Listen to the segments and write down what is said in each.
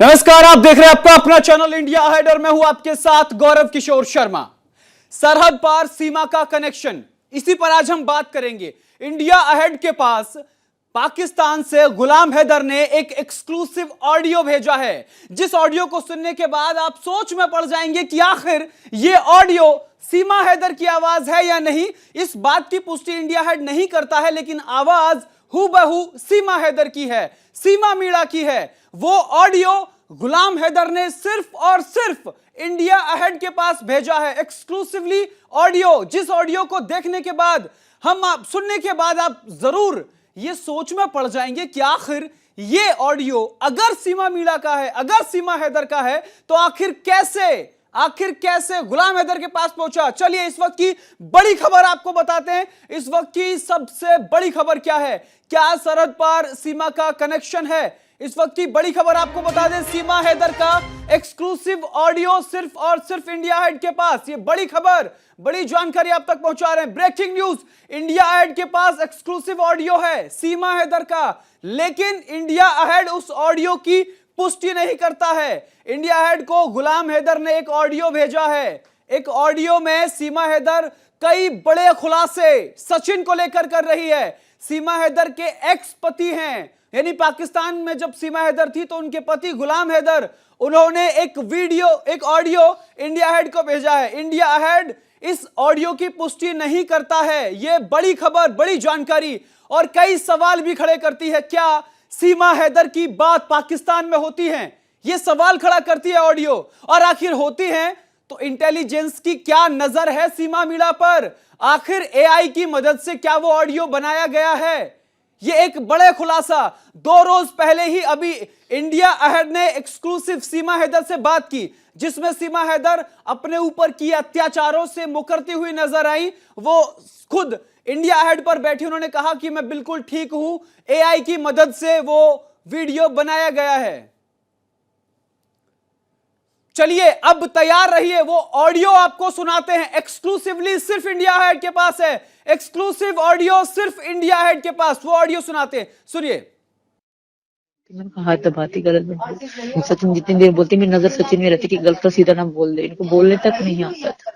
नमस्कार, आप देख रहे हैं आपका अपना चैनल इंडिया अहेड और मैं हूं आपके साथ गौरव किशोर शर्मा। सरहद पार सीमा का कनेक्शन, इसी पर आज हम बात करेंगे। इंडिया अहेड के पास पाकिस्तान से गुलाम हैदर ने एक एक्सक्लूसिव ऑडियो भेजा है, जिस ऑडियो को सुनने के बाद आप सोच में पड़ जाएंगे कि आखिर यह ऑडियो सीमा हैदर की आवाज है या नहीं। इस बात की पुष्टि इंडिया अहेड नहीं करता है, लेकिन आवाज हूबहू सीमा हैदर की है, सीमा मीणा की है। वो ऑडियो गुलाम हैदर ने सिर्फ और सिर्फ इंडिया अहेड के पास भेजा है, एक्सक्लूसिवली ऑडियो, जिस ऑडियो को देखने के बाद आप सुनने के बाद आप जरूर ये सोच में पड़ जाएंगे कि आखिर ये ऑडियो अगर सीमा मीणा का है, अगर सीमा हैदर का है, तो आखिर कैसे गुलाम हैदर के पास पहुंचा। चलिए इस वक्त की बड़ी खबर आपको बताते हैं। इस वक्त की सबसे बड़ी खबर क्या है, क्या सरहद पार सीमा का कनेक्शन है? इस वक्त की बड़ी खबर आपको बता दें, सीमा हैदर का एक्सक्लूसिव ऑडियो सिर्फ और सिर्फ इंडिया अहेड के पास। ये बड़ी खबर, बड़ी जानकारी आप तक पहुंचा रहे हैं। ब्रेकिंग न्यूज, इंडिया अहेड के पास एक्सक्लूसिव ऑडियो है सीमा हैदर का, लेकिन इंडिया अहेड उस ऑडियो की पुष्टि नहीं करता है। इंडिया अहेड को गुलाम हैदर ने एक ऑडियो भेजा है। एक ऑडियो में सीमा हैदर कई बड़े खुलासे सचिन को लेकर कर रही है। सीमा हैदर के एक्स पति हैं, यानी पाकिस्तान में जब सीमा हैदर थी तो उनके पति गुलाम हैदर, उन्होंने एक ऑडियो इंडिया अहेड को भेजा है। इंडिया अहेड इस ऑडियो की पुष्टि नहीं करता है। यह बड़ी खबर, बड़ी जानकारी और कई सवाल भी खड़े करती है। क्या सीमा हैदर की बात पाकिस्तान में होती है? यह सवाल खड़ा करती है ऑडियो, और आखिर होती है तो इंटेलिजेंस की क्या नजर है सीमा मीणा पर? आखिर एआई की मदद से क्या वो ऑडियो बनाया गया है? ये एक बड़े खुलासा 2 रोज पहले ही अभी इंडिया अहेड ने एक्सक्लूसिव सीमा हैदर से बात की, जिसमें सीमा हैदर अपने ऊपर किए अत्याचारों से मुकरती हुई नजर आई। वो खुद इंडिया अहेड पर बैठी, उन्होंने कहा कि मैं बिल्कुल ठीक हूं, एआई की मदद से वो वीडियो बनाया गया है। चलिए अब तैयार रहिए, वो ऑडियो आपको सुनाते हैं। एक्सक्लूसिवली सिर्फ इंडिया अहेड के पास है, एक्सक्लूसिव ऑडियो सिर्फ इंडिया अहेड के पास। वो ऑडियो सुनाते हैं, सुनिए। मैंने कहा तो बात ही गलत है। सचिन जितनी देर बोलती मेरी नजर सचिन में रहती कि गलत तो सीधा ना बोल दे, इनको बोलने तक नहीं आता था।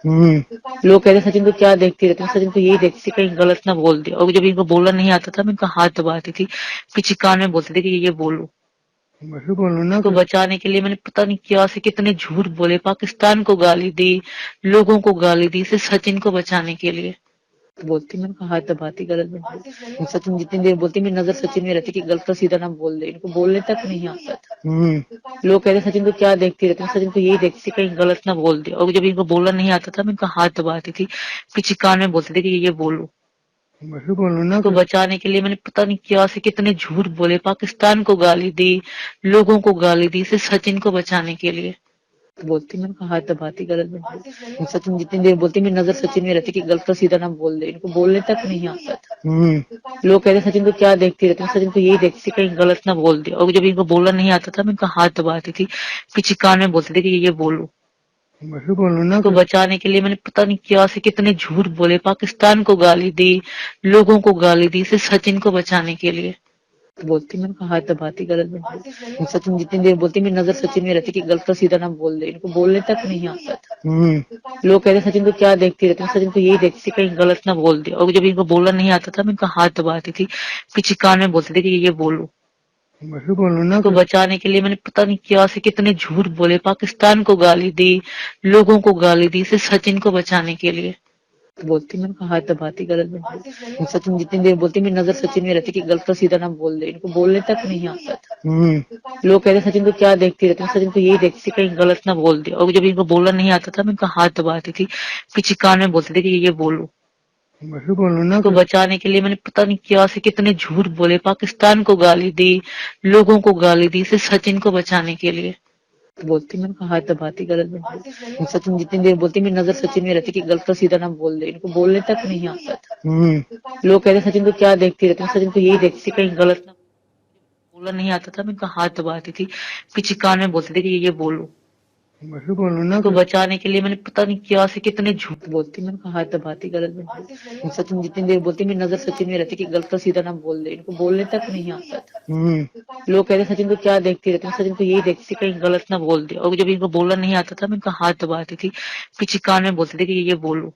लोग कहते सचिन को क्या देखती रहती, सचिन को यही देखती कहीं गलत ना बोल दे। और जब इनको बोलना नहीं आता था मैं इनका हाथ दबाती थी, पीछे कान में बोलती थी कि ये बोलो ना। को बचाने के लिए मैंने पता नहीं क्या से कितने झूठ बोले, पाकिस्तान को गाली दी, लोगों को गाली दी, सिर्फ सचिन को बचाने के लिए बोलती। मैंने कहा तो बात ही गलत है। सचिन जितनी देर बोलती मेरी नजर सचिन में रहती कि गलत तो सीधा ना बोल दे, इनको बोलने तक नहीं आता था। लोग कहते सचिन को क्या देखती रहती, सचिन को यही देखती कहीं गलत ना बोल दे। और जब इनको बोलना नहीं आता था मैं इनका हाथ दबाती थी, पीछे कान में बोलती थी कि ये बोलो ना। को बचाने के लिए मैंने पता नहीं क्या से कितने झूठ बोले, पाकिस्तान को गाली दी, लोगों को गाली दी, सिर्फ सचिन को बचाने के लिए बोलती। मैंने कहा तो बात ही गलत है। सचिन जितनी देर बोलती मेरी नजर सचिन में रहती कि गलत तो सीधा ना बोल दे, इनको बोलने तक नहीं आता था। लोग कहते सचिन को क्या देखती रहती, सचिन को यही देखती कहीं गलत ना बोल दे। और जब इनको बोलना नहीं आता था मैं इनका हाथ दबाती थी, पीछे कान में बोलती थी कि ये बोलो ना। को बचाने के लिए मैंने पता नहीं क्या से कितने झूठ बोले, पाकिस्तान को गाली दी, लोगों को गाली दी, सिर्फ सचिन को बचाने के लिए बोलती। मैंने कहा तो बात ही गलत है। सचिन जितनी देर बोलती मेरी नजर सचिन में रहती कि गलत तो सीधा ना बोल दे, इनको बोलने तक नहीं आता था। लोग कहते सचिन को क्या देखती रहती, सचिन को यही देखती कहीं गलत ना बोल दे। और जब इनको बोलना नहीं आता था मैं इनका हाथ दबाती थी, पीछे कान में बोलती थी कि ये बोलो ना। को बचाने के लिए मैंने पता नहीं क्या से कितने झूठ बोले, पाकिस्तान को गाली दी, लोगों को गाली दी, सिर्फ सचिन को बचाने के लिए बोलती। मैंने कहा तो बात ही गलत है। सचिन जितनी देर बोलती मेरी नजर सचिन में रहती कि गलत तो सीधा ना बोल दे, इनको बोलने तक नहीं आता था। लोग कहते सचिन को क्या देखती रहती, सचिन को यही देखती कहीं गलत ना बोल दे। और जब इनको बोलना नहीं आता था मैं इनका हाथ दबाती थी, पीछे कान में बोलती थी कि ये बोलो ना। को बचाने के लिए मैंने पता नहीं क्या से कितने झूठ बोले, पाकिस्तान को गाली दी, लोगों को गाली दी, सिर्फ सचिन को बचाने के लिए बोलती। मैंने कहा तो बात ही गलत है। सचिन जितनी देर बोलती मेरी नजर सचिन में रहती कि गलत तो सीधा ना बोल दे, इनको बोलने तक नहीं आता था। लोग कहते सचिन को क्या देखती रहती, सचिन को यही देखती कहीं गलत ना बोलना नहीं आता था मैं इनका हाथ दबाती थी, पीछे कान में बोलती थी कि ये बोलो वही बोलो ना उसको बचाने के लिए मैंने पता नहीं क्या से कितने झूठ बोलती, मैंने कहा हाथ दबाती गलत में। सचिन जितनी देर बोलती मेरी नजर सचिन में रहती कि गलत तो सीधा ना बोल दे, इनको बोलने तक नहीं आता था। लोग कहते सचिन को क्या देखती रहती, सचिन को यही देखती कहीं गलत ना बोल दे। और जब इनको बोलना नहीं आता था मैं इनका हाथ दबाती थी, पीछे कान में बोलती थी कि ये बोलो।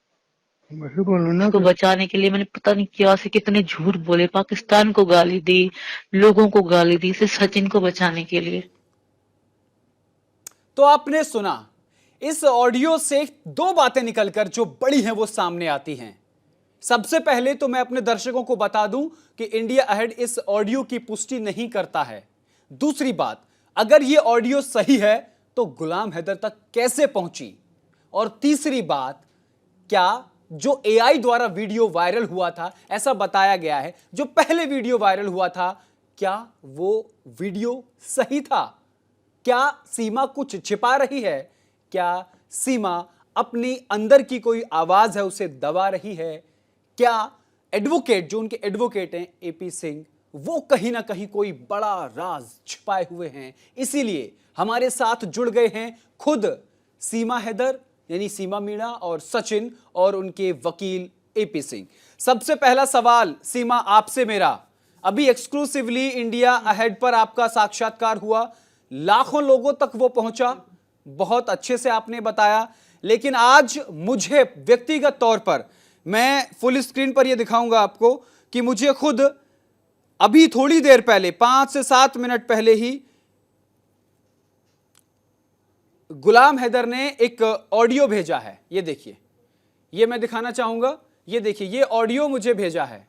वही बोलो ना उसको बचाने के लिए मैंने पता नहीं क्या से कितने झूठ बोले, पाकिस्तान को गाली दी, लोगों को गाली दी, सिर्फ सचिन को बचाने के लिए। तो आपने सुना, इस ऑडियो से दो बातें निकलकर जो बड़ी हैं वो सामने आती हैं। सबसे पहले तो मैं अपने दर्शकों को बता दूं कि इंडिया अहेड इस ऑडियो की पुष्टि नहीं करता है। दूसरी बात, अगर यह ऑडियो सही है तो गुलाम हैदर तक कैसे पहुंची? और तीसरी बात, क्या जो एआई द्वारा वीडियो वायरल हुआ था, ऐसा बताया गया है, जो पहले वीडियो वायरल हुआ था, क्या वो वीडियो सही था? क्या सीमा कुछ छिपा रही है? क्या सीमा अपनी अंदर की कोई आवाज है उसे दबा रही है? क्या एडवोकेट, जो उनके एडवोकेट हैं एपी सिंह, वो कहीं ना कहीं कोई बड़ा राज छिपाए हुए हैं? इसीलिए हमारे साथ जुड़ गए हैं खुद सीमा हैदर यानी सीमा मीणा और सचिन और उनके वकील एपी सिंह। सबसे पहला सवाल सीमा आपसे मेरा, अभी एक्सक्लूसिवली इंडिया अहेड पर आपका साक्षात्कार हुआ, लाखों लोगों तक वो पहुंचा, बहुत अच्छे से आपने बताया, लेकिन आज मुझे व्यक्तिगत तौर पर, मैं फुल स्क्रीन पर यह दिखाऊंगा आपको कि मुझे खुद अभी थोड़ी देर पहले 5 से 7 मिनट पहले ही गुलाम हैदर ने एक ऑडियो भेजा है। ये देखिए, ये मैं दिखाना चाहूंगा, ये देखिए, ये ऑडियो मुझे भेजा है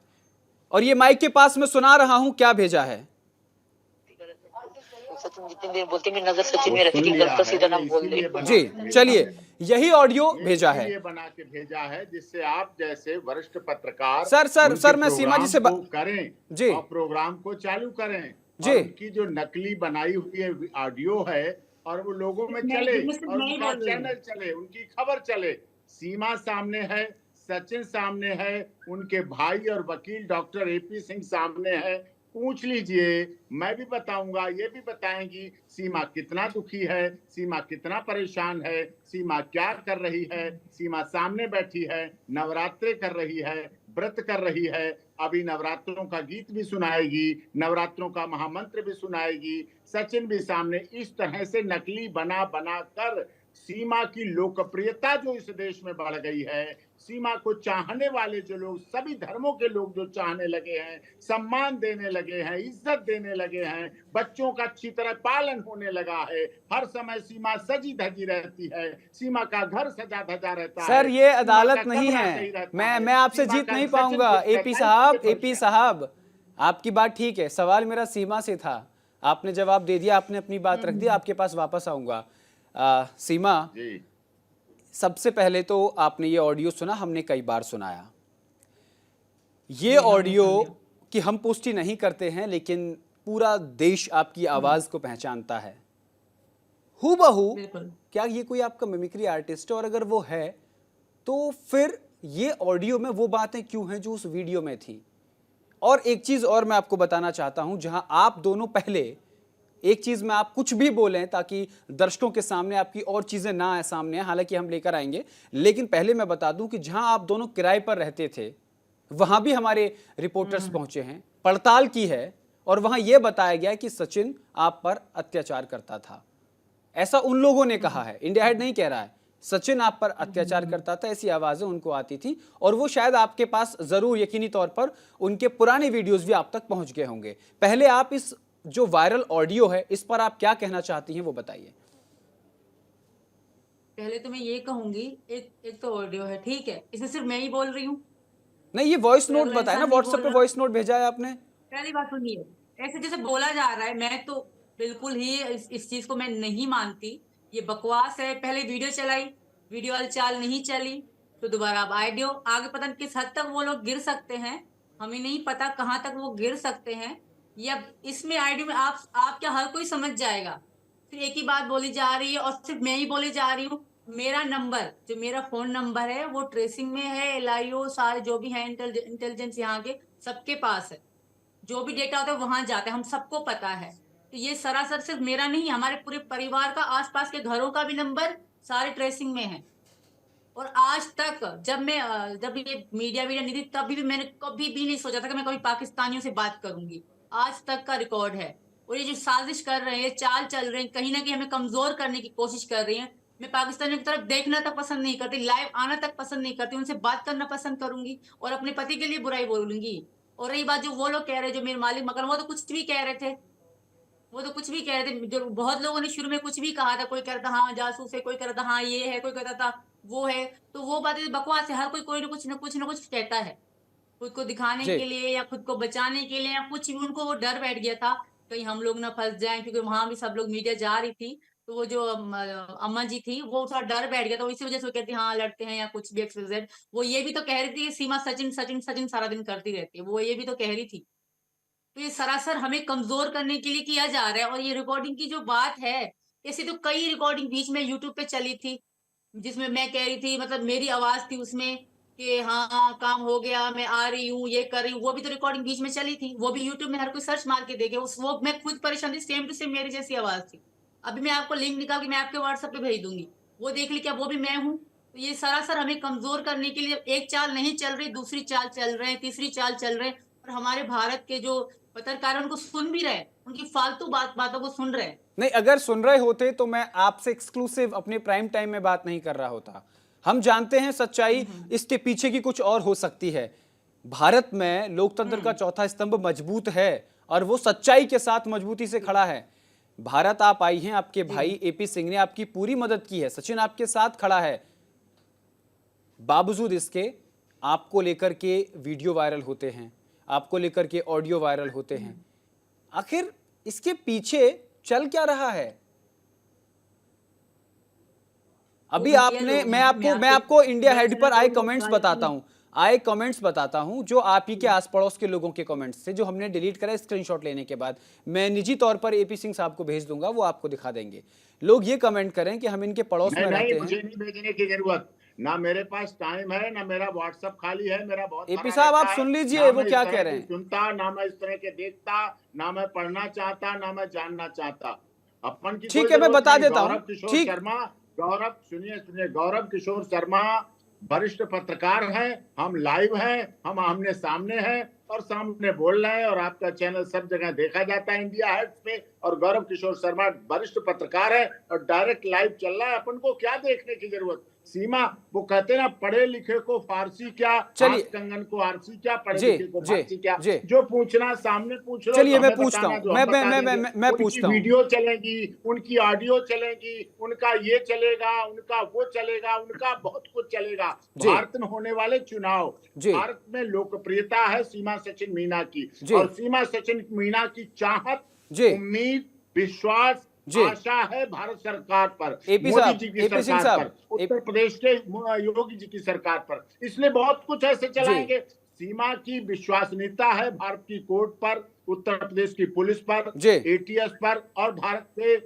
और ये माइक के पास मैं सुना रहा हूं क्या भेजा है। सचिन जितनी देर बोलती मेरी नजर सचिन में रहती कि गलत तो सीधा ना बोल दे। जी चलिए, यही ऑडियो भेजा है, ये बना के भेजा है जिससे आप जैसे वरिष्ठ पत्रकार सर मैं सीमा जी से करें जी और प्रोग्राम को चालू करें जी। और उनकी जो नकली बनाई हुई ऑडियो है और वो लोगों में चले और उनका चैनल चले, उनकी खबर चले। सीमा सामने है, सचिन सामने है, उनके भाई और वकील डॉक्टर एपी सिंह सामने है, पूछ लीजिए, मैं भी बताऊंगा, ये भी बताएंगी सीमा कितना दुखी है, सीमा कितना परेशान है, सीमा क्या कर रही है। सीमा सामने बैठी है, नवरात्रे कर रही है, व्रत कर रही है, अभी नवरात्रों का गीत भी सुनाएगी, नवरात्रों का महामंत्र भी सुनाएगी। सचिन भी सामने, इस तरह से नकली बना बना कर सीमा की लोकप्रियता जो इस देश में बढ़ गई है, सीमा को चाहने वाले जो लोग, सभी धर्मों के लोग जो चाहने लगे हैं, सम्मान देने लगे हैं, इज्जत देने लगे हैं, बच्चों का अच्छी तरह पालन होने लगा है, हर समय सीमा सजी धजी रहती है, सीमा का घर सजा धजा रहता है। सर ये अदालत नहीं है, मैं आपसे जीत नहीं पाऊंगा। एपी साहब आपकी बात ठीक है, सवाल मेरा सीमा से था, आपने जवाब दे दिया, आपने अपनी बात रख दी, आपके पास वापस आऊंगा। सीमा जी, सबसे पहले तो आपने ये ऑडियो सुना, हमने कई बार सुनाया ये ऑडियो कि हम पुष्टि नहीं करते हैं, लेकिन पूरा देश आपकी आवाज को पहचानता है हूबहू। क्या ये कोई आपका मिमिक्री आर्टिस्ट है? और अगर वो है तो फिर ये ऑडियो में वो बातें क्यों हैं जो उस वीडियो में थी? और एक चीज और मैं आपको बताना चाहता हूं, जहां आप दोनों पहले, एक चीज में आप कुछ भी बोलें ताकि दर्शकों के सामने आपकी और चीजें ना आए सामने, हालांकि हम लेकर आएंगे, लेकिन पहले मैं बता दूं कि जहां आप दोनों किराए पर रहते थे वहां भी हमारे रिपोर्टर्स पहुंचे हैं, पड़ताल की है, और वहां यह बताया गया कि सचिन आप पर अत्याचार करता था। ऐसा उन लोगों ने कहा है, इंडिया हेड नहीं कह रहा है। सचिन आप पर अत्याचार करता था, ऐसी आवाजें उनको आती थी, और वो शायद आपके पास जरूर यकीनी तौर पर उनके पुराने वीडियोस भी आप तक पहुंच गए होंगे। पहले आप इस जो वायरल ऑडियो है इस पर आप क्या कहना चाहती हैं वो बताइए। पहले तो मैं ये कहूंगी, एक तो ऑडियो है, ठीक है, इसमें सिर्फ मैं ही बोल रही हूँ। नहीं, ये वॉइस नोट बताया ना, व्हाट्सएप पे वॉइस नोट भेजा है आपने। पहली बात सुनिए, ऐसे जैसे बोला जा रहा है, मैं तो बिल्कुल ही इस चीज को मैं नहीं मानती, ये बकवास है। पहले वीडियो चलाई, वीडियो वाली चाल नहीं चली, तो दोबारा अब ऑडियो आगे, पता नहीं किस हद तक वो लोग गिर सकते हैं, हमें नहीं पता कहाँ तक वो गिर सकते हैं। या इसमें ऑडियो में आप क्या हर कोई समझ जाएगा, फिर एक ही बात बोली जा रही है और सिर्फ मैं ही बोली जा रही हूँ। मेरा नंबर, जो मेरा फोन नंबर है, वो ट्रेसिंग में है, LIO सारे जो भी है इंटेलिजेंस यहाँ के सबके पास है, जो भी डेटा होता है वहां जाता है, हम सबको पता है, तो ये सरासर सिर्फ मेरा नहीं, हमारे पूरे परिवार का, आसपास के घरों का भी नंबर सारे ट्रेसिंग में है। और आज तक जब ये मीडिया नहीं थी, तभी भी मैंने कभी भी नहीं सोचा था कि मैं कभी पाकिस्तानियों से बात करूंगी। आज तक का रिकॉर्ड है। और ये जो साजिश कर रहे हैं, चाल चल रहे हैं, कहीं ना कहीं हमें कमजोर करने की कोशिश कर रही हैं। मैं पाकिस्तानियों की तरफ देखना तक पसंद नहीं करती, लाइव आना तक पसंद नहीं करती, उनसे बात करना पसंद करूंगी और अपने पति के लिए बुराई बोलूंगी। और रही बात जो वो लोग कह रहे, जो मेरे मालिक मकान, वो तो कुछ भी कह रहे थे, वो तो कुछ भी कह रहे थे। जो बहुत लोगों ने शुरू में कुछ भी कहा था, कोई कह रहा था हाँ जासूस है, कोई कह रहा था हाँ ये है, कोई कहता था वो है। तो वो बातें बकवास है। हर कोई ना कुछ कहता है, खुद को दिखाने जी के लिए या खुद को बचाने के लिए, या कुछ भी। उनको वो डर बैठ गया था कहीं हम लोग ना फंस जाएं, क्योंकि वहां भी सब लोग मीडिया जा रही थी। तो वो जो अम्मा जी थी, वो थोड़ा डर बैठ गया था, इसी वजह से वो कहती हाँ लड़ते हैं या कुछ भी XYZ। वो ये भी तो कह रही थी कि सीमा सचिन सचिन सचिन सारा दिन करती रहती है, वो ये भी तो कह रही थी। तो ये सरासर हमें कमजोर करने के लिए किया जा रहा है। और ये रिकॉर्डिंग की जो बात है, ऐसी तो कई रिकॉर्डिंग बीच में यूट्यूब पे चली थी, जिसमें मैं कह रही थी, मतलब मेरी आवाज थी उसमें कि हाँ काम हो गया, मैं आ रही हूँ, ये कर रही हूँ। वो भी तो रिकॉर्डिंग बीच में चली थी, वो भी यूट्यूब में हर कोई सर्च मार के देखे। वो मैं खुद परेशान थी, सेम टू सेम मेरी जैसी आवाज थी। अभी मैं आपको लिंक निकाल के मैं आपके व्हाट्सएप पे भेज दूंगी, वो देख ली, क्या वो भी मैं हूँ। तो ये सरासर हमें कमजोर करने के लिए एक चाल नहीं चल रही, दूसरी चाल चल रहे हैं, तीसरी चाल चल रहे हैं। और हमारे भारत के जो पत्रकार हैं, उनको सुन भी रहे, उनकी फालतू बातों को सुन रहे हैं। नहीं, अगर सुन रहे होते तो मैं आपसे एक्सक्लूसिव अपने प्राइम टाइम में बात नहीं कर रहा होता। हम जानते हैं सच्चाई इसके पीछे की कुछ और हो सकती है। भारत में लोकतंत्र का चौथा स्तंभ मजबूत है और वो सच्चाई के साथ मजबूती से खड़ा है। भारत आप आई हैं, आपके भाई AP सिंह ने आपकी पूरी मदद की है, सचिन आपके साथ खड़ा है। बावजूद इसके आपको लेकर के वीडियो वायरल होते हैं, आपको लेकर के ऑडियो वायरल होते हैं। आखिर इसके पीछे चल क्या रहा है? अभी आपने, मैं आपको इंडिया हेड पर आए कमेंट्स बताता हूं, जो आप ही के आस पड़ोस के लोगों के कमेंट्स थे, जो हमने डिलीट करा स्क्रीनशॉट लेने के बाद। मैं निजी तौर पर AP सिंह साहब को भेज दूंगा, वो आपको दिखा देंगे। लोग ये कमेंट करें कि हम इनके पड़ोस में रहते हैं। मुझे नहीं भेजने की जरूरत, ना मेरे पास टाइम है, ना मेरा व्हाट्सएप खाली है, मेरा बहुत AP साहब आप सुन लीजिए वो क्या कह रहे हैं। सुनता ना मैं इस तरह के देखता, ना मैं पढ़ना चाहता, ना मैं जानना चाहता। अपन की ठीक है, मैं बता देता हूँ। ठीक, गौरव किशोर शर्मा वरिष्ठ पत्रकार हैं, हम लाइव हैं, हम आमने सामने हैं और सामने बोल रहे हैं। और आपका चैनल सब जगह देखा जाता है इंडिया हेड्स पे, और गौरव किशोर शर्मा वरिष्ठ पत्रकार है और डायरेक्ट लाइव चल रहा है। अपन को क्या देखने की जरूरत? सीमा, वो कहते ना, पढ़े लिखे को फारसी क्या, कंगन को आरसी क्या, पढ़े लिखे को फारसी क्या। जो पूछना सामने पूछ लो। चलिए मैं पूछता हूँ, मैं पूछता हूँ। वीडियो चलेगी, उनकी ऑडियो चलेगी, उनका ये चलेगा, उनका वो चलेगा, उनका बहुत कुछ चलेगा। भारत में होने वाले चुनाव, भारत में लोकप्रियता है सीमा सचिन मीना की, और सीमा सचिन मीना की चाहत, उम्मीद, विश्वास, आशा है भारत सरकार पर, मोदी जी की सरकार पर, उत्तर प्रदेश के योगी जी की सरकार पर। इसलिए बहुत कुछ ऐसे चलाएंगे। सीमा की विश्वसनीयता है भारत की कोर्ट पर, उत्तर प्रदेश की पुलिस पर, ATS पर, और भारत के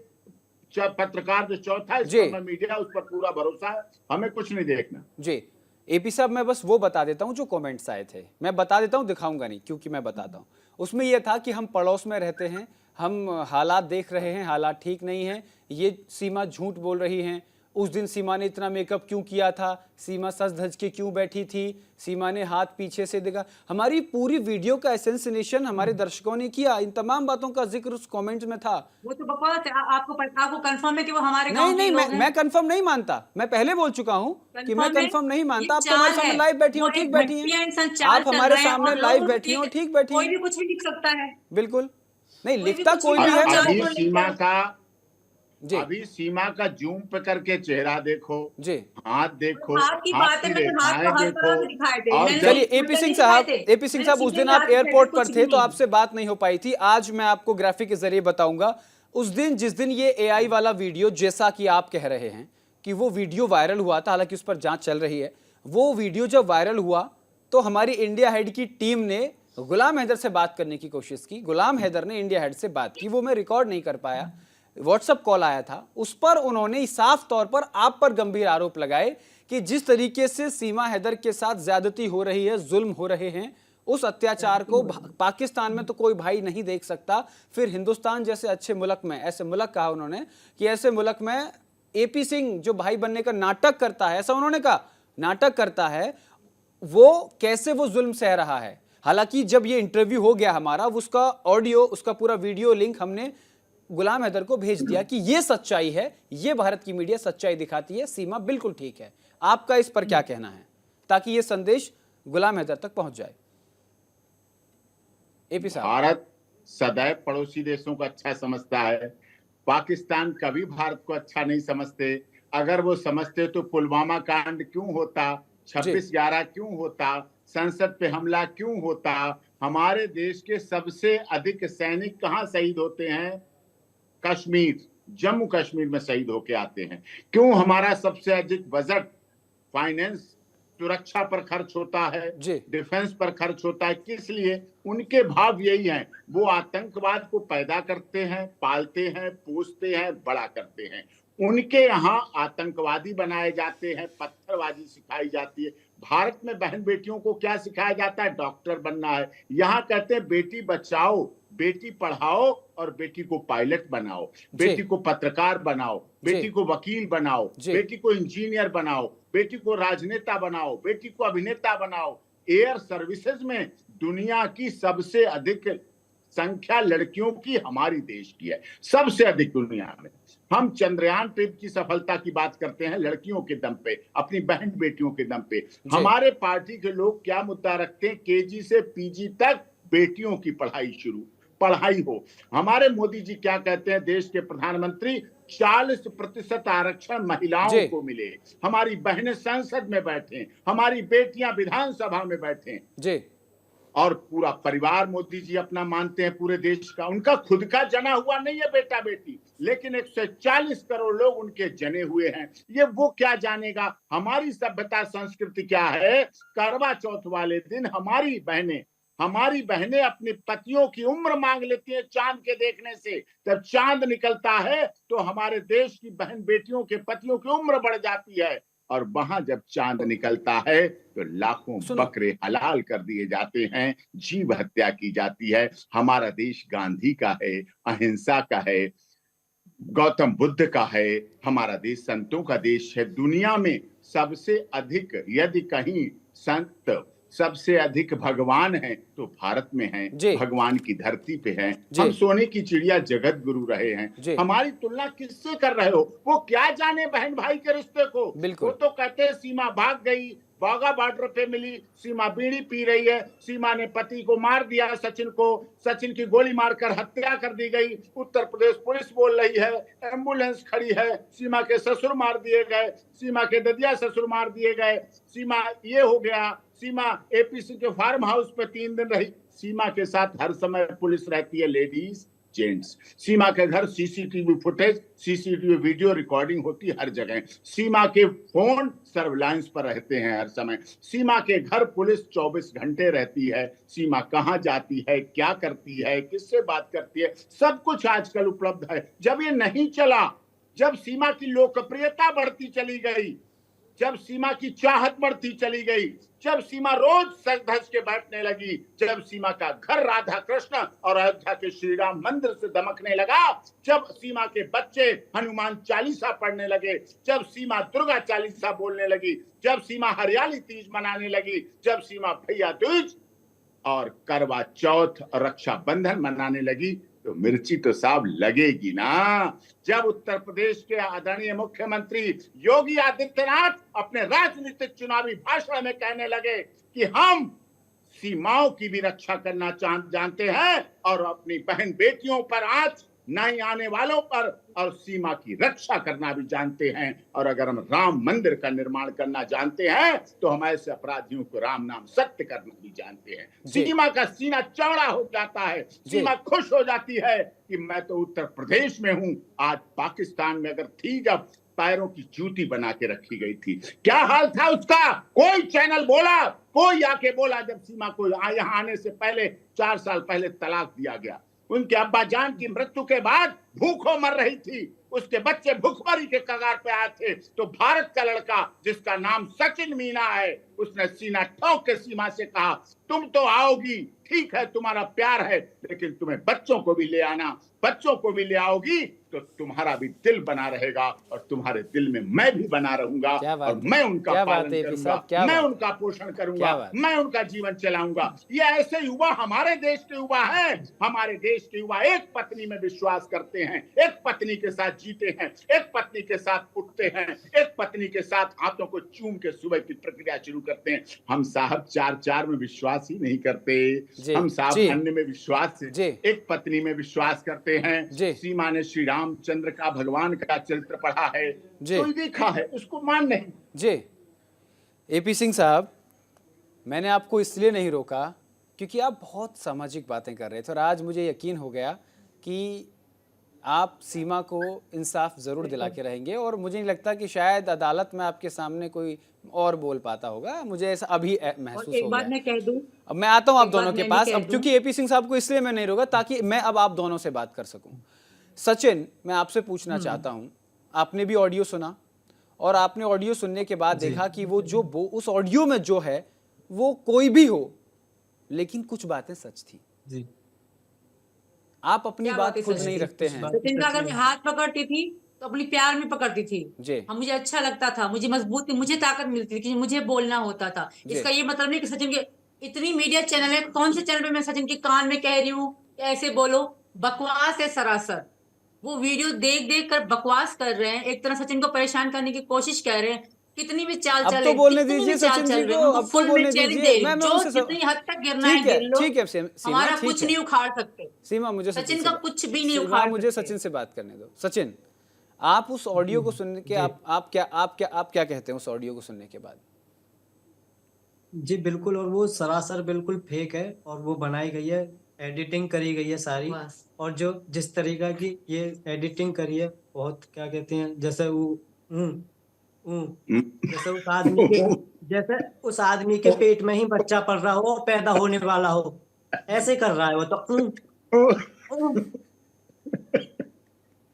पत्रकार जो चौथा मीडिया, उस पर पूरा भरोसा है। हमें कुछ नहीं देखना। जी AP साहब, मैं बस वो बता देता हूं जो कमेंट्स आए थे, मैं बता देता हूं, दिखाऊंगा नहीं क्योंकि मैं बताता हूं। उसमें यह था कि हम पड़ोस में रहते हैं, हम हालात देख रहे हैं, हालात ठीक नहीं है, ये सीमा झूठ बोल रही हैं। उस दिन सीमा ने इतना मेकअप क्यों किया था, सीमा सज धज के क्यों बैठी थी, सीमा ने हाथ पीछे से देखा। हमारी पूरी वीडियो का एसेंसिनेशन हमारे दर्शकों ने किया, इन तमाम बातों का जिक्र उस कमेंट में था। वो तो बकवास है। आपको कंफर्म है कि वो हमारे नहीं, मैं कंफर्म नहीं मानता, मैं पहले बोल चुका हूं कि मैं कंफर्म नहीं मानता। आप हमारे सामने लाइव बैठी हो, ठीक बैठी हैं, आप हमारे सामने लाइव बैठी हो, ठीक बैठी हैं, कोई भी कुछ भी लिख सकता है। बिल्कुल नहीं लिखता कोई भी है। अभी सीमा का जूम पे करके चेहरा देखो जी, हाथ देखो, आपकी बात है, देखो। चलिए AP सिंह साहब, उस दिन आप एयरपोर्ट पर थे तो आपसे बात नहीं हो पाई थी। आज मैं आपको ग्राफिक के जरिए बताऊंगा। उस दिन, जिस दिन ये AI वाला वीडियो, जैसा कि आप कह रहे हैं कि वो वीडियो वायरल हुआ था, हालांकि उस पर जांच चल रही है, वो वीडियो जब वायरल हुआ तो हमारी इंडिया हेड की टीम ने गुलाम हैदर से बात करने की कोशिश की। गुलाम हैदर ने इंडिया हेड से बात की, वो मैं रिकॉर्ड नहीं कर पाया, व्हाट्सएप कॉल आया था, उस पर उन्होंने साफ तौर पर आप पर गंभीर आरोप लगाए कि जिस तरीके से सीमा हैदर के साथ ज्यादती हो रही है, जुल्म हो रहे हैं, उस अत्याचार को पाकिस्तान में तो कोई भाई नहीं देख सकता, फिर हिंदुस्तान जैसे अच्छे मुल्क में, ऐसे मुल्क कहा उन्होंने कि ऐसे मुल्क में एपी सिंह जो भाई बनने का नाटक करता है, ऐसा उन्होंने कहा, नाटक करता है, वो कैसे वो जुल्म सह रहा है। हालांकि जब ये इंटरव्यू हो गया हमारा, उसका ऑडियो, उसका पूरा वीडियो लिंक हमने गुलाम हैदर को भेज दिया कि ये सच्चाई है, ये भारत की मीडिया सच्चाई दिखाती है, सीमा बिल्कुल ठीक है। आपका इस पर क्या कहना है, ताकि ये संदेश गुलाम हैदर तक पहुंच जाए? एपी साहब, भारत सदैव पड़ोसी देशों को अच्छा समझता है, पाकिस्तान कभी भारत को अच्छा नहीं समझते। अगर वो समझते तो पुलवामा कांड क्यों होता, 26/11 क्यों होता, संसद पे हमला क्यों होता, हमारे देश के सबसे अधिक सैनिक कहां शहीद होते हैं? कश्मीर, जम्मू कश्मीर में शहीद होके आते हैं। क्यों हमारा सबसे अधिक बजट फाइनेंस सुरक्षा पर खर्च होता है, डिफेंस पर खर्च होता है? किस लिए? उनके भाव यही हैं, वो आतंकवाद को पैदा करते हैं, पालते हैं, पोसते हैं, बड़ा करते हैं। उनके यहाँ आतंकवादी बनाए जाते हैं, पत्थरबाजी सिखाई जाती है। भारत में बहन बेटियों को क्या सिखाया जाता है? डॉक्टर बनना है। यहाँ कहते हैं बेटी बचाओ, बेटी पढ़ाओ और बेटी को पायलट बनाओ, बेटी को पत्रकार बनाओ, बेटी को वकील बनाओ, बेटी को इंजीनियर बनाओ, बेटी को राजनेता बनाओ, बेटी को अभिनेता बनाओ। एयर सर्विसेज में दुनिया की सबसे अधिक संख्या लड़कियों की हमारी देश की है, सबसे अधिक दुनिया में। हम चंद्रयान ट्रिप की सफलता की बात करते हैं लड़कियों के दम पे, अपनी बहन बेटियों के दम पे। हमारे पार्टी के लोग क्या मुद्दा रखते हैं? केजी से पीजी तक बेटियों की पढ़ाई हो। हमारे मोदी जी क्या कहते हैं? देश के प्रधानमंत्री 40% आरक्षण महिलाओं को मिले, हमारी बहनें संसद में बैठे, हमारी बेटियां विधानसभा में बैठे, और पूरा परिवार मोदी जी अपना मानते हैं पूरे देश का। उनका खुद का जना हुआ नहीं है बेटा बेटी, लेकिन 140 करोड़ लोग उनके जने हुए हैं। ये वो क्या जानेगा? हमारी सभ्यता संस्कृति क्या है? करवा चौथ वाले दिन हमारी बहनें अपने पतियों की उम्र मांग लेती है चांद के देखने से। जब चांद निकलता है तो हमारे देश की बहन बेटियों के पतियों की उम्र बढ़ जाती है, और वहां जब चांद निकलता है तो लाखों बकरे हलाल कर दिए जाते हैं, जीव हत्या की जाती है। हमारा देश गांधी का है, अहिंसा का है, गौतम बुद्ध का है, हमारा देश संतों का देश है। दुनिया में सबसे अधिक, यदि कहीं संत सबसे अधिक भगवान है तो भारत में है, भगवान की धरती पे है। हम सोने की चिड़िया जगत गुरु रहे हैं। हमारी तुलना किससे कर रहे हो? वो क्या जाने बहन भाई के रिश्ते को? वो तो कहते हैं सीमा भाग गई, वाघा बॉर्डर पे मिली, सीमा बीड़ी पी रही है, सीमा ने पति को मार दिया, सचिन की गोली मारकर हत्या कर दी गई। उत्तर प्रदेश पुलिस बोल रही है, एम्बुलेंस खड़ी है, सीमा के ससुर मार दिए गए, सीमा के ददिया ससुर मार दिए गए, सीमा ये हो गया, सीमा एपीसी के फार्म हाउस पे 3 दिन रही। सीमा के साथ हर समय पुलिस रहती है, लेडीज जेंट्स। सीमा के घर CCTV footage, CCTV video recording होती है हर जगह। सीमा के फोन सर्विलांस पर रहते हैं हर समय। सीमा के घर पुलिस 24 घंटे रहती है। सीमा कहां जाती है, क्या करती है, किससे बात करती है, सब कुछ आजकल उपलब्ध है। जब ये नहीं चला, जब सीमा की लोकप्रियता बढ़ती चली गई, जब सीमा की चाहत बढ़ती चली गई, जब सीमा रोज सज धज के बैठने लगी, जब सीमा का घर राधा कृष्ण और अयोध्या के श्री राम मंदिर से दमकने लगा, जब सीमा के बच्चे हनुमान चालीसा पढ़ने लगे, जब सीमा दुर्गा चालीसा बोलने लगी, जब सीमा हरियाली तीज मनाने लगी, जब सीमा भैया दूज और करवा चौथ और रक्षाबंधन मनाने लगी, तो मिर्ची तो साहब लगेगी ना। जब उत्तर प्रदेश के आदरणीय मुख्यमंत्री योगी आदित्यनाथ अपने राजनीतिक चुनावी भाषण में कहने लगे कि हम सीमाओं की भी रक्षा करना जानते हैं और अपनी बहन बेटियों पर आज नहीं आने वालों पर और सीमा की रक्षा करना भी जानते हैं, और अगर हम राम मंदिर का निर्माण करना जानते हैं तो हम ऐसे अपराधियों को राम नाम सत्य करना भी जानते हैं। सीमा का सीना चौड़ा हो जाता है, सीमा खुश हो जाती है कि मैं तो उत्तर प्रदेश में हूं। आज पाकिस्तान में अगर थी, जब पैरों की जूती बना के रखी गई थी, क्या हाल था उसका? कोई चैनल बोला, कोई आके बोला जब सीमा को यहाँ आने से पहले 4 साल पहले तलाक दिया गया। उनके अब्बा जान की मृत्यु के बाद भूखों मर रही थी, उसके बच्चे भूखमरी के कगार पे आए थे, तो भारत का लड़का जिसका नाम सचिन मीना है, उसने सीना ठोक के सीमा से कहा, तुम तो आओगी, ठीक है तुम्हारा प्यार है, लेकिन तुम्हें बच्चों को भी ले आना, बच्चों को भी ले आओगी तो तुम्हारा भी दिल बना रहेगा और तुम्हारे दिल में मैं भी बना रहूंगा और मैं उनका पालन करूंगा, मैं उनका पोषण करूंगा, मैं उनका जीवन चलाऊंगा। ये ऐसे युवा हमारे देश के युवा हैं। हमारे देश के युवा एक पत्नी में विश्वास करते हैं, एक पत्नी के साथ जीते हैं, एक पत्नी के साथ उठते हैं, एक पत्नी के साथ हाथों को चूम के सुबह की प्रक्रिया शुरू करते हैं। हम साहब 4-4 में विश्वास ही नहीं करते, हम साहब अन्य में विश्वास से एक पत्नी में विश्वास करते हैं। सीमा ने श्री रामचंद्र का, भगवान का चरित्र पढ़ा है, तो देखा है, उसको मान नहीं। जी एपी सिंह साहब, मैंने आपको इसलिए नहीं रोका क्योंकि आप बहुत सामाजिक बातें कर रहे थे और आज मुझे यकीन हो गया कि आप सीमा को इंसाफ जरूर दिला के रहेंगे और मुझे नहीं लगता कि शायद अदालत में आपके सामने कोई और बोल पाता होगा। मुझे ऐसा अभी महसूस हो गया। मैं कह दूं, अब मैं आता हूं आप दोनों के पास, अब क्योंकि एपी सिंह साहब को इसलिए मैं नहीं रोका ताकि मैं अब आप दोनों से बात कर सकूं। सचिन, मैं आपसे पूछना चाहता हूं, आपने भी ऑडियो सुना और आपने ऑडियो सुनने के बाद देखा कि वो जो उस ऑडियो में जो है वो कोई भी हो, लेकिन कुछ बातें सच थी। जी, आप अपनी बात खुद नहीं रखते हैं। सचिन का अगर मैं हाथ पकड़ती थी तो अपनी प्यार में पकड़ती थी। हाँ, मुझे अच्छा लगता था, मुझे मजबूती, मुझे ताकत मिलती थी कि मुझे बोलना होता था। इसका ये मतलब नहीं कि सचिन के इतनी मीडिया चैनल है, कौन से चैनल पे मैं सचिन के कान में कह रही हूँ ऐसे बोलो, बकवास है सरासर। वो वीडियो देख देख कर बकवास कर रहे हैं, एक तरह सचिन को परेशान करने की कोशिश कर रहे हैं। कितनी भी चाल चले, अब तो बोलने दीजिए सचिन जी को, अब तो बोलने दीजिए। मैं जो जितनी हद तक गिरना है गिर लो, ठीक है सीमा, हमारा कुछ नहीं उखाड़ सकते। सीमा, मुझे सचिन का कुछ भी नहीं उखाड़ सकते। मुझे सचिन से बात करने दो। सचिन, आप उस ऑडियो को सुनने के आप क्या कहते हैं उस ऑडियो को सुनने के बाद? जी बिल्कुल, और वो सरासर बिल्कुल फेक है और वो बनाई गई है, एडिटिंग करी गई है सारी। और जो जिस तरीका की ये एडिटिंग करी है, बहुत क्या कहते हैं, जैसे वो जैसे उस आदमी के पेट में ही बच्चा पल रहा हो और पैदा होने वाला हो, ऐसे कर रहा है वो तो।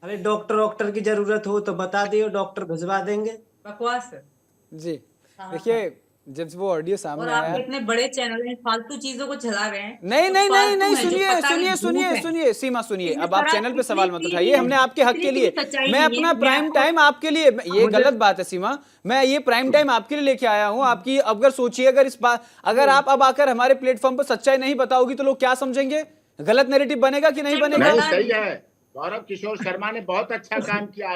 अरे डॉक्टर की जरूरत हो तो बता दियो, डॉक्टर भिजवा देंगे। बकवास है जी। देखिए, जब वो ऑडियो सामने आया, आप इतने बड़े चैनल में फालतू चीजों को चला रहे हैं। नहीं, सुनिए सीमा, सुनिए। अब आप चैनल पे सवाल मत उठाइए, हमने आपके हक के लिए, मैं अपना प्राइम टाइम आपके लिए, ये गलत बात है सीमा, मैं ये प्राइम टाइम आपके लिए लेके आया हूँ। आपकी अगर सोचिए, अगर आप अब आकर हमारे प्लेटफॉर्म पर सच्चाई नहीं बताओगी तो लोग क्या समझेंगे? गलत नैरेटिव बनेगा कि नहीं बनेगा? सही है, गौरव किशोर शर्मा ने बहुत अच्छा काम किया।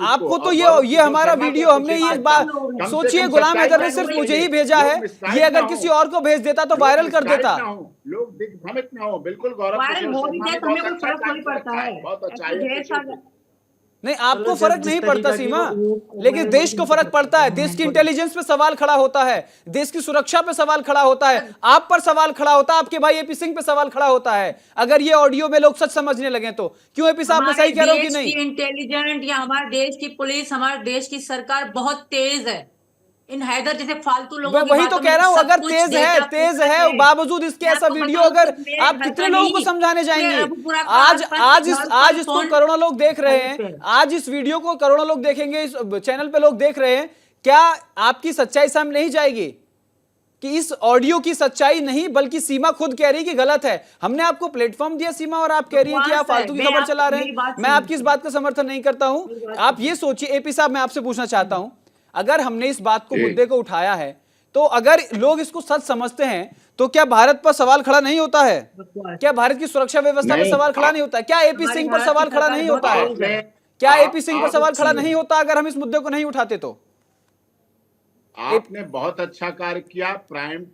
आपको तो ये हमारा वीडियो, हमने ये बात, सोचिए गुलाम हैदर ने सिर्फ मुझे ही भेजा है, ये अगर किसी और को भेज देता तो वायरल कर देता। लोग दिग्भ्रमित न हो, बिल्कुल गौरव बहुत अच्छा। नहीं, आपको फर्क नहीं पड़ता सीमा, लेकिन देश को फर्क पड़ता है। देश की इंटेलिजेंस पे सवाल खड़ा होता है, देश की सुरक्षा पे सवाल खड़ा होता है, आप पर सवाल खड़ा होता है, आपके भाई एपी सिंह पे सवाल खड़ा होता है। अगर ये ऑडियो में लोग सच समझने लगे तो क्यों एपी साहब, मैं सही कह रहा हूं कि नहीं? इंटेलिजेंट या हमारे देश की पुलिस, हमारे देश की सरकार बहुत तेज है। इन हैदर जैसे फालतू लोगों की वही तो कह रहा हूं, अगर तेज है बावजूद इसके ऐसा वीडियो, अगर आप कितने लोगों को समझाने जाएंगे? आज इसको करोड़ों लोग देख रहे हैं, आज इस वीडियो को करोड़ों लोग देखेंगे, इस चैनल पे लोग देख रहे हैं। क्या आपकी सच्चाई सामने नहीं जाएगी कि इस ऑडियो की सच्चाई नहीं, बल्कि सीमा खुद कह रही है कि गलत है? हमने आपको प्लेटफॉर्म दिया सीमा, और आप कह रही है कि आप फालतू की खबर चला रहे हैं। मैं आपकी इस बात का समर्थन नहीं करता हूं। आप ये सोचिए एपी साहब, मैं आपसे पूछना चाहता हूं, अगर हमने इस बात को, मुद्दे को उठाया है, तो अगर लोग इसको सच समझते हैं तो क्या भारत पर सवाल खड़ा नहीं होता है? क्या भारत की सुरक्षा व्यवस्था पर सवाल खड़ा नहीं होता है? क्या एपी सिंह पर सवाल खड़ा नहीं होता है? क्या एपी सिंह पर सवाल खड़ा नहीं होता अगर हम इस मुद्दे को नहीं उठाते तो? आपने बहुत अच्छा कार्य किया। प्राइम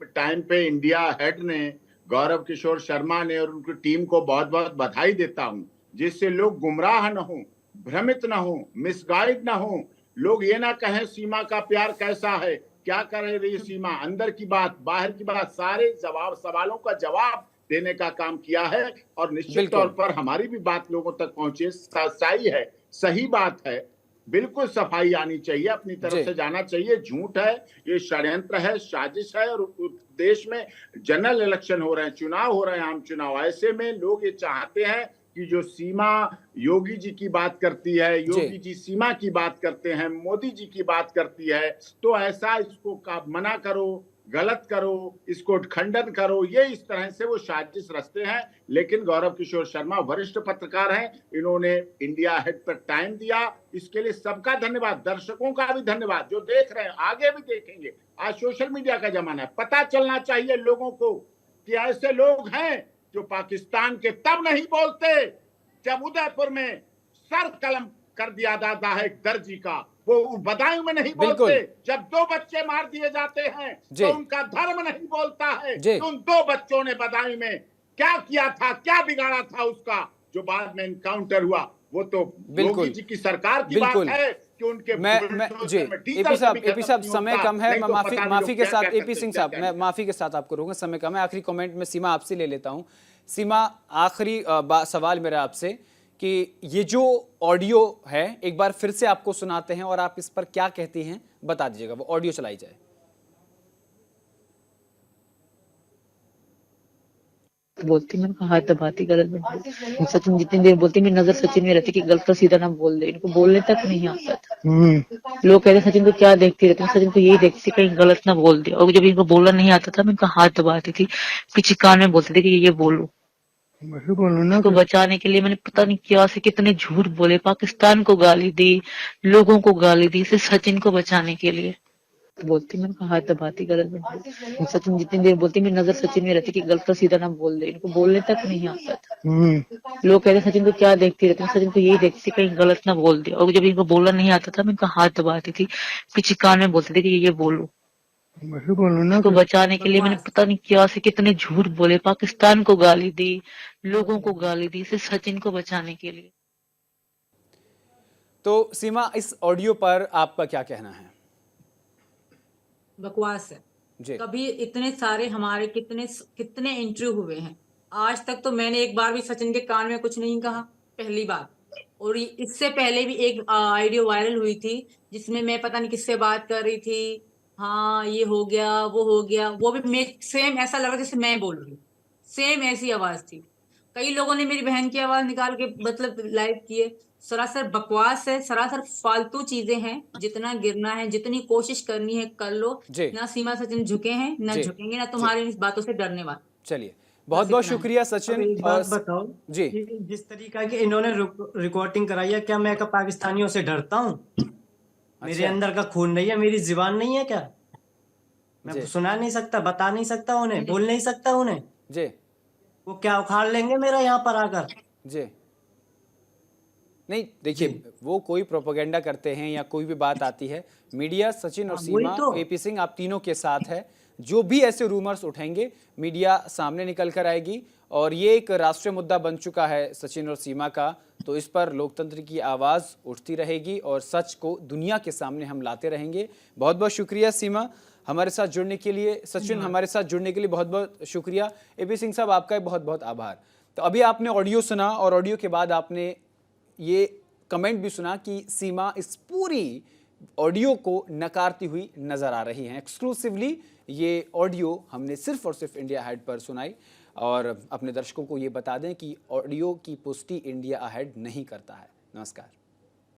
टाइम पे इंडिया हेड ने, गौरव किशोर शर्मा ने और उनकी टीम को बहुत बहुत बधाई देता हूं, जिससे लोग गुमराह न हो, भ्रमित न हो, मिसगाइड न हो। लोग ये ना कहें सीमा का प्यार कैसा है, क्या कर रही सीमा, अंदर की बात, बाहर की बात, सारे सवालों का जवाब देने का काम किया है। और निश्चित तौर पर हमारी भी बात लोगों तक पहुंचे, सच्चाई है, सही बात है, बिल्कुल सफाई आनी चाहिए, अपनी तरफ से जाना चाहिए। झूठ है, ये षड्यंत्र है, साजिश है। और देश में जनरल इलेक्शन हो रहे हैं, चुनाव हो रहे हैं, आम चुनाव, ऐसे में लोग ये चाहते हैं कि कि जो सीमा योगी जी की बात करती है, योगी जी सीमा की बात करते हैं, मोदी जी की बात करती है, तो ऐसा इसको मना करो, गलत करो, इसको खंडन करो, ये इस तरह से वो साजिश रचते हैं। लेकिन गौरव किशोर शर्मा वरिष्ठ पत्रकार हैं, इन्होंने इंडिया अहेड पर टाइम दिया, इसके लिए सबका धन्यवाद, दर्शकों का भी धन्यवाद जो देख रहे हैं, आगे भी देखेंगे। आज सोशल मीडिया का जमाना है, पता चलना चाहिए लोगों को कि ऐसे लोग हैं जो पाकिस्तान के तब नहीं बोलते जब उदयपुर में सर कलम कर दिया जाता है एक दर्जी का, वो बदायूं में नहीं बोलते जब 2 बच्चे मार दिए जाते हैं, तो उनका धर्म नहीं बोलता है कि उन 2 बच्चों ने बदायूं में क्या किया था, क्या बिगाड़ा था उसका, जो बाद में एनकाउंटर हुआ। वो तो योगी जी की सरकार की बात है कि उनके एपी साहब समय कम है, मैं माफी के साथ एपी सिंह साहब, मैं माफी के साथ आपको रोकूंगा, समय कम है। आखिरी कमेंट में सीमा आपसे ले लेता हूं। सीमा, आखिरी सवाल मेरा आपसे कि ये जो ऑडियो है एक बार फिर से आपको सुनाते हैं और आप इस पर क्या कहती हैं बता दीजिएगा, वो ऑडियो चलाई जाए। बोलती मैंने कहा हाथ दबाती गलत में सचिन जितनी देर बोलती मेरी नजर सचिन में रहती कि गलत का सीधा ना बोल दे, इनको बोलने तक नहीं आता था। लोग कहते सचिन को क्या देखती रहती, सचिन को यही देखती थी कहीं गलत ना बोल दे, और जब इनको बोलना नहीं आता था मैं इनका हाथ दबाती थी, पीछे कान में बोलती थी कि ये बोलो ना। को बचाने के लिए मैंने पता नहीं क्या से कितने झूठ बोले, पाकिस्तान को गाली दी, लोगों को गाली दी, सिर्फ सचिन को बचाने के लिए। बोलती मैंने कहा हाथ दबाती गलत में सचिन जितनी देर बोलती मेरी नजर सचिन में रहती कि गलत का सीधा ना बोल दे, इनको बोलने तक नहीं आता था। लोग कहते सचिन को क्या देखती रहती, सचिन को यही देखती थी कहीं गलत ना बोल दे, और जब इनको बोलना नहीं आता था मैं इनका हाथ दबाती थी, पीछे कान में बोलती थी कि ये बोलो ना। को बचाने के लिए मैंने पता नहीं क्या से कितने झूठ बोले, पाकिस्तान को गाली दी, लोगों को गाली दी, सिर्फ सचिन को बचाने के लिए। तो सीमा, इस ऑडियो पर आपका क्या कहना है? बकवास है। कभी इतने सारे हमारे कितने इंटरव्यू हुए हैं, आज तक तो मैंने एक बार भी सचिन के कान में कुछ नहीं कहा, पहली बार। और इससे पहले भी एक ऑडियो वायरल हुई थी जिसमें मैं पता नहीं किससे बात कर रही थी, हाँ ये हो गया वो हो गया, वो भी मैं सेम ऐसा लगा जैसे मैं बोल रही हूँ, सेम ऐसी आवाज थी। कई लोगों ने मेरी बहन की आवाज निकाल के मतलब लाइव किए। सरासर बकवास है, सरासर फालतू चीजें हैं। जितना गिरना है, जितनी कोशिश करनी है कर लो। ना सीमा सचिन झुके हैं, ना झुकेंगे, ना तुम्हारी इस बातों से डरने वाले। चलिए, बहुत बहुत शुक्रिया सचिन। एक बात बताओ जी, जिस तरीका की इन्होंने रिकॉर्डिंग कराई है, क्या मैं पाकिस्तानियों से डरता हूँ? मेरे अंदर का खून नहीं है, मेरी जुबान नहीं है क्या? मैं सुना नहीं सकता, बता नहीं सकता उन्हें, बोल नहीं सकता उन्हें? जी, वो क्या उखाड़ लेंगे मेरा यहाँ पर आकर? जी नहीं, देखिए वो कोई प्रोपेगेंडा करते हैं या कोई भी बात आती है, मीडिया सचिन और सीमा, एपी सिंह, आप तीनों के साथ है। जो भी ऐसे रूमर्स उठेंगे मीडिया सामने निकल कर आएगी, और ये एक राष्ट्रीय मुद्दा बन चुका है सचिन और सीमा का, तो इस पर लोकतंत्र की आवाज़ उठती रहेगी और सच को दुनिया के सामने हम लाते रहेंगे। बहुत बहुत शुक्रिया सीमा हमारे साथ जुड़ने के लिए, सचिन हमारे साथ जुड़ने के लिए बहुत बहुत शुक्रिया। एपी सिंह साहब, आपका बहुत बहुत आभार। तो अभी आपने ऑडियो सुना और ऑडियो के बाद आपने ये कमेंट भी सुना कि सीमा इस पूरी ऑडियो को नकारती हुई नजर आ रही हैं। एक्सक्लूसिवली ये ऑडियो हमने सिर्फ और सिर्फ इंडिया अहेड पर सुनाई, और अपने दर्शकों को ये बता दें कि ऑडियो की पुष्टि इंडिया अहेड नहीं करता है। नमस्कार।